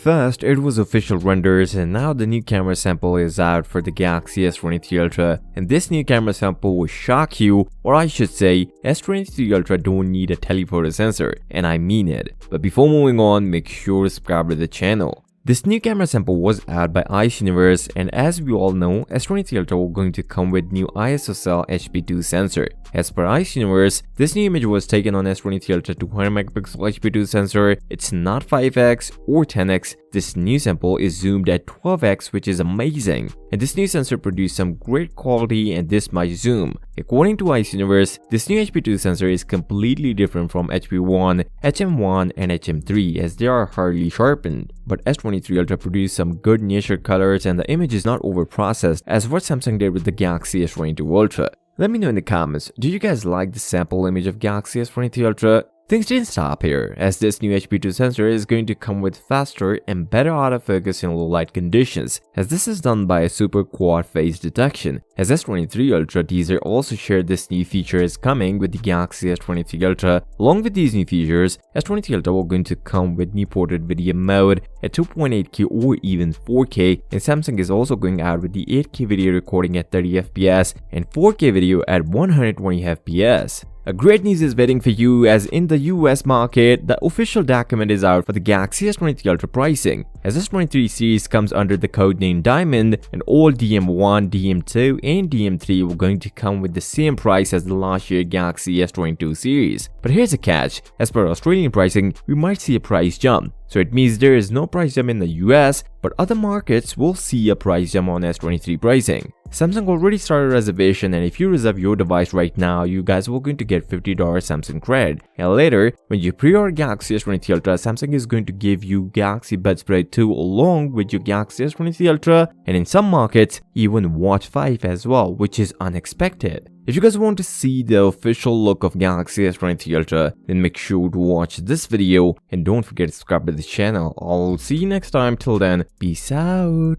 First, it was official renders, and now the new camera sample is out for the Galaxy S23 Ultra, and this new camera sample will shock you, or I should say, S23 Ultra don't need a telephoto sensor, and I mean it. But before moving on, make sure to subscribe to the channel. This new camera sample was out by Ice Universe, and as we all know, S23 Ultra will going to come with new ISOCELL HP2 sensor. As per Ice Universe, this new image was taken on S23 Ultra 200MP HP2 sensor. It's not 5x or 10x. This new sample is zoomed at 12x, which is amazing. And this new sensor produced some great quality and this much zoom. According to Ice Universe, this new HP2 sensor is completely different from HP1, HM1 and HM3 as they are hardly sharpened. But S23 Ultra produced some good nature colors and the image is not over-processed as what Samsung did with the Galaxy S22 Ultra. Let me know in the comments, do you guys like the sample image of Galaxy S23 Ultra? Things didn't stop here, as this new HP2 sensor is going to come with faster and better autofocus in low light conditions, as this is done by a super quad phase detection. As S23 Ultra teaser also shared this new feature is coming with the Galaxy S23 Ultra. Along with these new features, S23 Ultra will going to come with new portrait video mode at 2.8K or even 4K, and Samsung is also going out with the 8K video recording at 30fps and 4K video at 120fps. A great news is waiting for you, as in the US market, the official document is out for the Galaxy S23 Ultra pricing. As S23 series comes under the codename Diamond, and all DM1, DM2 and DM3 were going to come with the same price as the last year Galaxy S22 series. But here's a catch, as per Australian pricing, we might see a price jump. So it means there is no price jump in the US, but other markets will see a price jump on S23 pricing. Samsung already started reservation, and if you reserve your device right now, you guys will going to get $50 Samsung credit. And later, when you pre-order Galaxy S23 Ultra, Samsung is going to give you Galaxy Buds Pro 2 along with your Galaxy S23 Ultra, and in some markets, even Watch 5 as well, which is unexpected. If you guys want to see the official look of Galaxy S23 Ultra, then make sure to watch this video and don't forget to subscribe to the channel. I'll see you next time. Till then, peace out.